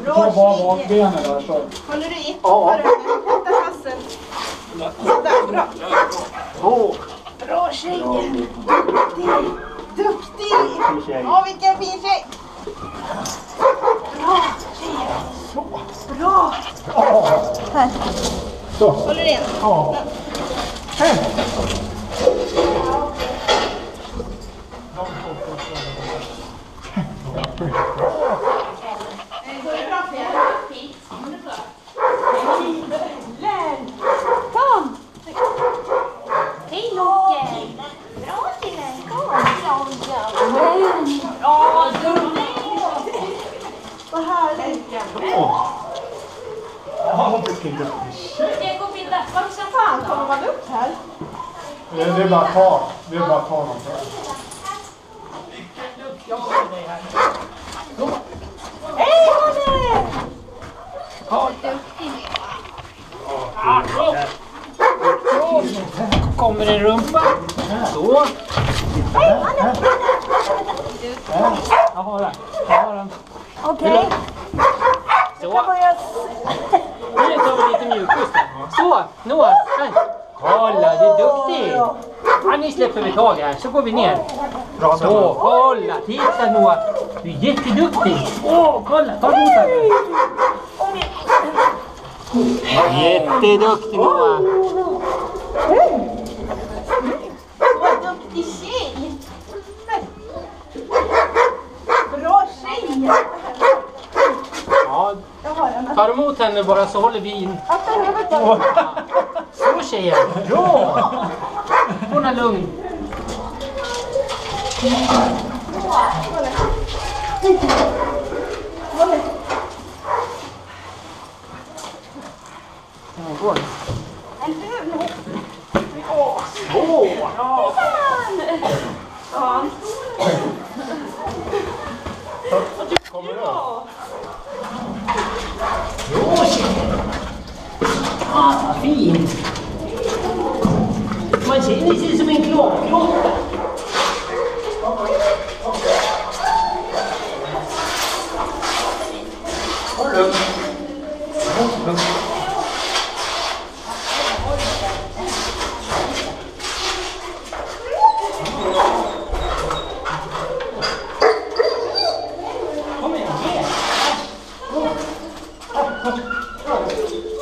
Ta bara benen där så. Håller du i? Ja. Hämta passen. Sådär, bra. Bra tjejer. Duktig. Ja, vilken fin tjej. Bra tjejer. Så. Bra. Här. Så. Håller du in? Ja. Hem. Kom! Hej Jocke! Bra killen! Kom! Ja, vad härligt! Ja, vilken duktig tjej. Ska jag gå och bilda? Var ska fan kommer man upp här? Det är bara att ta. Det är bara att ta någonting. Hej Hanne! Ja, duktig. Kommer en rumpa. Så. Hej Hanne! Jag har den. Jag har den. Okej. Så. Jag börjar... Nu tar vi lite mjukost här. Så, Noah. Här. Kolla, du är duktig. Ja, nu släpper vi tag här. Så går vi ner. Bra, Så, kolla. Titta Noah. Du är jätteduktig. Kolla. Ta emot här. Jätteduktig Noah. Vad duktig tjej! Bra tjej! Ja, Jag har den. ta emot henne bara så håller vi in. Så tjejer. Bra. Hon är lugn. Går. Kommer du? Fint. Man känner sig som en klockråtta.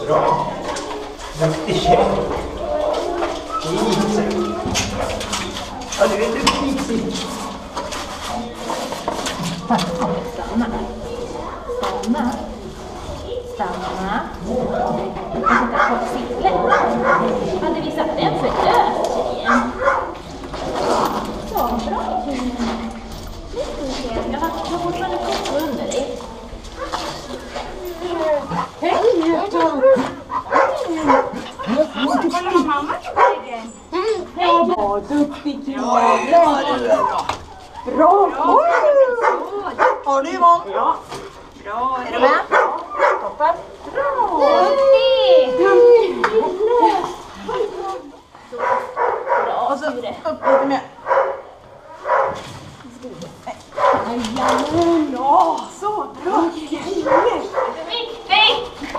Bra. Duktig tjej. Ja, du är duktig. Stanna. Stanna. Stanna. Jag sätter på sillen. Hade vi satt den för död, tjejen? Så, bra tjejen. Nu ska vi se. Jag har fortfarande koppar under dig. Hej! Vad mamma vägen? Hej! Ja, duktig kille. Bra! Har du Yvonne? Ja. Bra. Är du med? Toppen. Bra! Duktig! Bra, så är det. Upp lite mer. Ja, så bra. Viktigt!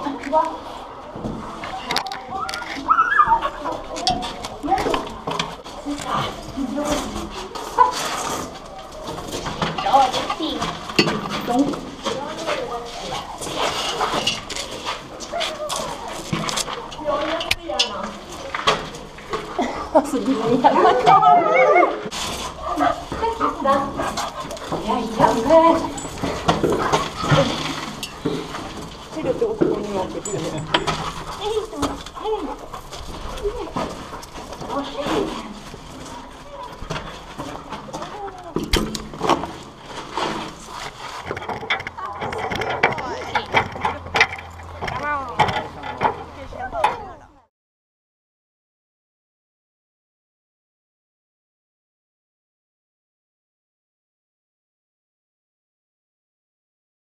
Bra, duktig! Alltså, du är jävla klar! Titta! Jajamän! Ser du då? Hej då! Hej!